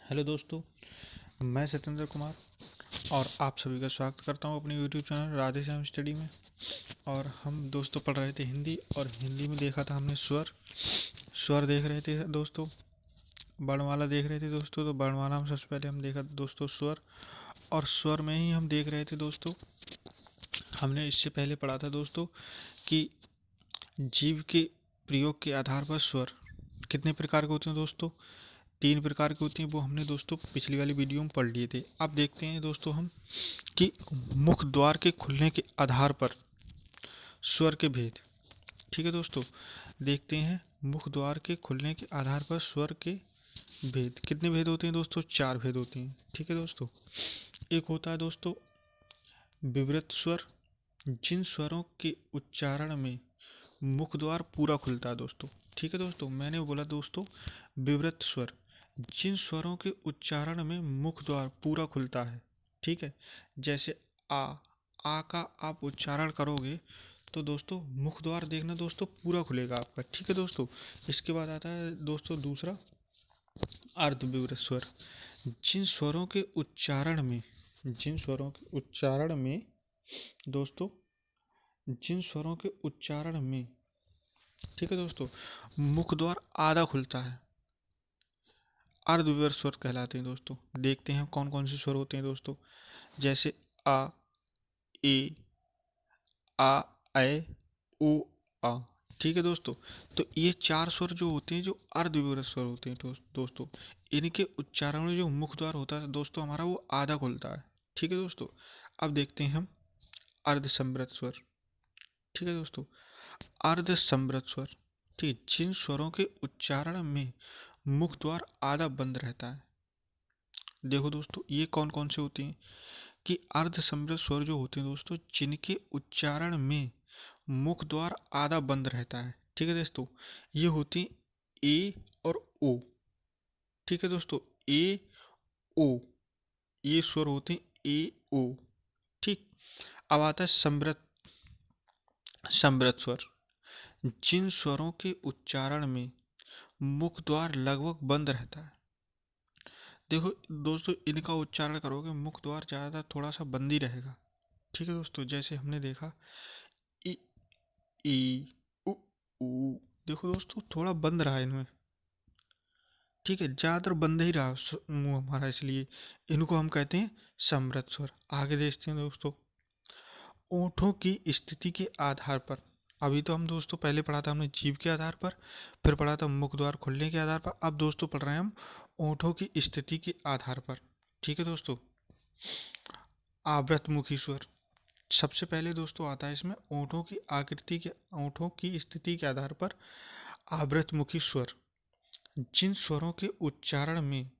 Hello दोस्तों, मैं सत्येंद्र कुमार और आप सभी का स्वागत करता हूं अपने YouTube channel Radhe Shyam study में। और हम दोस्तों पढ़ रहे थे हिंदी, और हिंदी में देखा था हमने स्वर स्वर देख रहे थे दोस्तों। वर्णमाला देख रहे थे दोस्तों। तो वर्णमाला में सबसे पहले हम देखा दोस्तों स्वर, और स्वर में ही हम देख रहे थे दोस्तों। हमने इससे पहले पढ़ा था दोस्तों कि जीव के प्रयोग के आधार पर स्वर कितने प्रकार के होते हैं दोस्तों। 3 प्रकार की होती हैं। वो हमने दोस्तों पिछली वाली वीडियो में पढ़ लिए थे। अब देखते हैं दोस्तों हम कि मुख द्वार के खुलने के आधार पर स्वर के भेद। ठीक है दोस्तों, देखते हैं मुख द्वार के खुलने के आधार पर स्वर के भेद। कितने भेद होते हैं दोस्तों? 4 भेद होते हैं। ठीक है दोस्तों, एक होता है दोस्तों विवृत स्वर, जिन स्वरों के उच्चारण में मुख द्वार पूरा खुलता है दोस्तों। ठीक है दोस्तों, मैंने बोला दोस्तों विवृत स्वर, जिन स्वरों के उच्चारण में मुख द्वार पूरा खुलता है। ठीक है, जैसे आ का आप उच्चारण करोगे तो दोस्तों मुख द्वार देखना दोस्तों पूरा खुलेगा आपका। ठीक है दोस्तों, इसके बाद आता है दोस्तों दूसरा अर्धविवृत स्वर, जिन स्वरों के उच्चारण में जिन स्वरों के उच्चारण में दोस्तों जिन स्वरों के उच्चारण में, ठीक है दोस्तों, मुख द्वार आधा खुलता है, अर्धविवृत स्वर कहलाते हैं दोस्तों। देखते हैं कौन कौन से स्वर होते हैं दोस्तों। जैसे आ, ए, आ, ऐ, ओ, आ। ठीक है दोस्तों, तो ये 4 स्वर जो होते हैं, जो अर्धविवृत स्वर होते हैं दोस्तों, इनके उच्चारण में जो मुख द्वार होता है दोस्तों हमारा, वो आधा खुलता है। ठीक है दोस्तों, अब देखते हैं हम अर्धसंवृत स्वर। ठीक है दोस्तों, अर्धसंवृत स्वर, ठीक, जिन स्वरों के उच्चारण में मुख द्वार आधा बंद रहता है। देखो दोस्तों ये कौन कौन से होते हैं कि अर्धसंवृत स्वर जो होते हैं दोस्तों, जिनके उच्चारण में मुख द्वार आधा बंद रहता है। ठीक है दोस्तों, ये होते हैं ए और ओ। ठीक है दोस्तों, ए ओ, ये स्वर होते हैं ए ओ। ठीक, अब आता है समृत स्वर, जिन स्वरों के उच्चारण में मुख द्वार लगभग बंद रहता है। देखो दोस्तों, इनका उच्चारण करोगे मुख द्वार ज़्यादा थोड़ा सा बंद ही रहेगा। ठीक है दोस्तों, जैसे हमने देखा ई, ई, उ, ऊ। देखो दोस्तों थोड़ा बंद रहा है इनमें। ठीक है, ज़्यादातर बंद ही रहा मुंह हमारा, इसलिए इनको हम कहते हैं समृत स्वर। आगे देखते हैं दोस्तों ओठों की स्थिति के आधार पर। अभी तो हम दोस्तों पहले पढ़ा था हमने जीभ के आधार पर, फिर पढ़ा था मुख द्वार खुलने के आधार पर। अब दोस्तों पढ़ रहे हैं हम ओठों की स्थिति के आधार पर। ठीक है दोस्तों, आवृतमुखी स्वर सबसे पहले दोस्तों आता है इसमें। ओठों की स्थिति के आधार पर आवृतमुखी स्वर, जिन स्वरों के उच्चारण में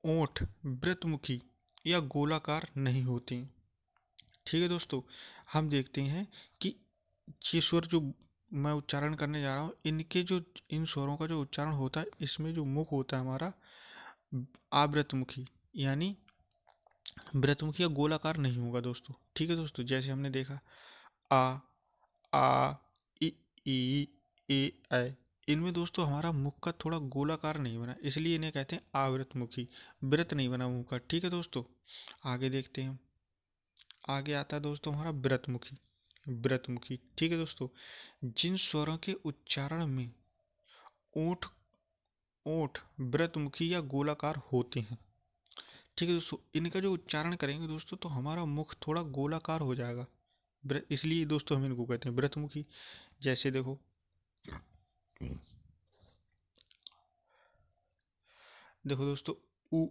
ओठ वृत्तमुखी या गोलाकार नहीं होती। ठीक है दोस्तों, हम देखते हैं कि ये स्वर जो मैं उच्चारण करने जा रहा हूँ, इनके जो इन स्वरों का जो उच्चारण होता है, इसमें जो मुख होता है हमारा आवृतमुखी, यानी वृत्तमुखी या गोलाकार नहीं होगा दोस्तों। ठीक है दोस्तों, जैसे हमने देखा आ, आ, ई, ए, ऐ। इनमें दोस्तों हमारा मुख का थोड़ा गोलाकार नहीं बना, इसलिए इन्हें कहते हैं आवृतमुखी। वृत्त नहीं बना मुंह का। ठीक है दोस्तों, आगे देखते हैं। आगे आता है दोस्तों हमारा व्रतमुखी। ठीक है दोस्तों, जिन स्वरों के उच्चारण में ओठ ओठ व्रतमुखी या गोलाकार होते हैं। ठीक है दोस्तों, इनका जो उच्चारण करेंगे दोस्तों तो हमारा मुख थोड़ा गोलाकार हो जाएगा, इसलिए दोस्तों हम इनको कहते हैं व्रतमुखी। जैसे देखो देखो दोस्तों, उ,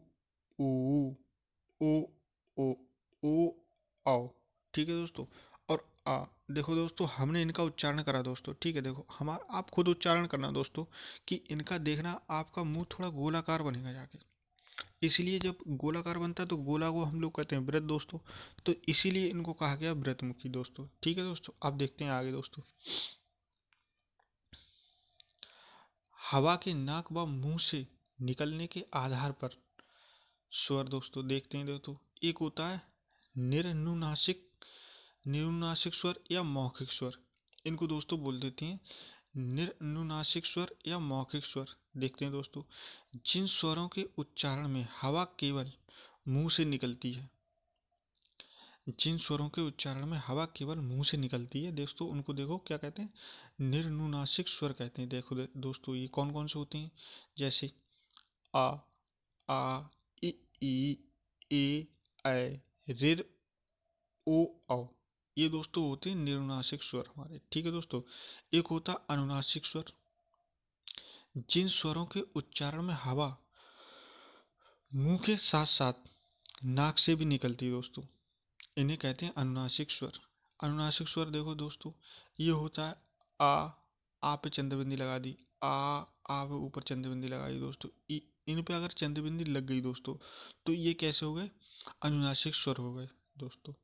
ऊ, ओ, ओ, ओ, आओ। ठीक है दोस्तों, और आ। देखो दोस्तों हमने इनका उच्चारण करा दोस्तों। ठीक है, देखो हमारा आप खुद उच्चारण करना दोस्तों कि इनका देखना आपका मुंह थोड़ा गोलाकार बनेगा जाके। इसीलिए जब गोलाकार बनता है तो गोला को हम लोग कहते हैं व्रत दोस्तों। तो इसीलिए इनको कहा गया व्रतमुखी दोस्तों। ठीक है दोस्तों, अब देखते हैं आगे दोस्तों। हवा के नाक व मुंह से निकलने के आधार पर स्वर दोस्तों देखते हैं दोस्तों। एक होता है निरनुनासिक निरनुनासिक स्वर या मौखिक स्वर। इनको दोस्तों बोल देते हैं निर्नुनासिक स्वर या मौखिक स्वर। देखते हैं दोस्तों, जिन स्वरों के उच्चारण में हवा केवल मुंह से निकलती है, जिन स्वरों के उच्चारण में हवा केवल मुंह से निकलती है दोस्तों, उनको देखो क्या कहते हैं, निर्नुनासिक स्वर कहते हैं। देखो दोस्तों, ये कौन कौन से होते हैं, जैसे आ, आ, ई, ए, ऐ, ऋ, ओ, औ। ये दोस्तों होते हैं निर्नुनासिक स्वर हमारे। ठीक है दोस्तों, एक होता अनुनासिक स्वर, जिन स्वरों के उच्चारण में हवा मुंह के साथ साथ नाक से भी निकलती है दोस्तों, इन्हें कहते हैं अनुनासिक स्वर। अनुनासिक स्वर देखो दोस्तों, ये होता है आ पे चंद्रबिंदी लगा दी, आ पे ऊपर चंद्रबिंदी लगाई दोस्तों, इन पे अगर चंद्रबिंदी लग गई दोस्तों, तो ये कैसे हो गए, अनुनासिक स्वर हो गए दोस्तों।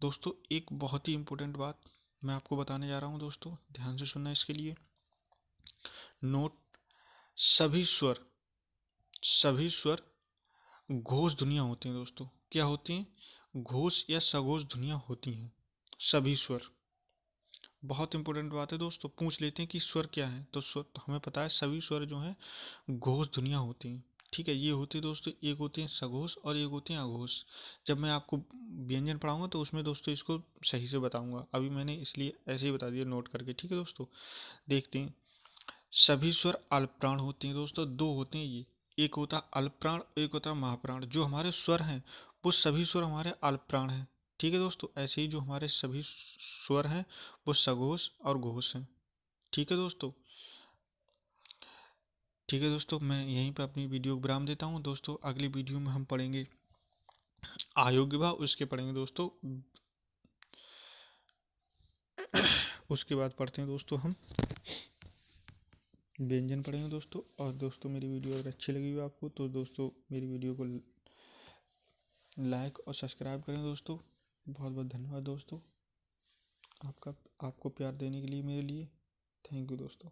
दोस्तों एक बहुत ही इंपॉर्टेंट बात मैं आपको बताने जा रहा हूँ दोस्तों, ध्यान से सुनना इसके लिए। नोट, सभी स्वर, सभी स्वर घोष ध्वनियाँ होती हैं दोस्तों। क्या होती हैं, घोष या सघोष ध्वनियाँ होती हैं सभी स्वर। बहुत इंपॉर्टेंट बात है दोस्तों, पूछ लेते हैं कि स्वर क्या है, तो स्वर तो हमें पता है सभी स्वर जो हैं घोष ध्वनियाँ होती हैं। ठीक है, ये होती है दोस्तों, एक होती हैं सघोष और एक होती हैं अघोष। जब मैं आपको व्यंजन पढ़ाऊंगा तो उसमें दोस्तों इसको सही से बताऊंगा, अभी मैंने इसलिए ऐसे ही बता दिया नोट करके। ठीक है दोस्तों, देखते हैं। सभी स्वर अल्पप्राण होते हैं दोस्तों, दो होते हैं ये, एक होता है अल्पप्राण, एक होता है महाप्राण। जो हमारे स्वर हैं वो सभी स्वर हमारे अल्पप्राण हैं। ठीक है दोस्तों, ऐसे ही जो हमारे सभी स्वर हैं वो सघोष और घोष हैं। ठीक है दोस्तों, ठीक है दोस्तों, मैं यहीं पे अपनी वीडियो को विराम देता हूँ दोस्तों। अगली वीडियो में हम पढ़ेंगे अयोग्य भाव, उसके पढ़ेंगे दोस्तों उसके बाद पढ़ते हैं दोस्तों हम व्यंजन पढ़ेंगे दोस्तों। और दोस्तों मेरी वीडियो अगर अच्छी लगी हो आपको तो दोस्तों मेरी वीडियो को लाइक और सब्सक्राइब करें दोस्तों। बहुत बहुत धन्यवाद दोस्तों आपका, आपको प्यार देने के लिए मेरे लिए। थैंक यू दोस्तों।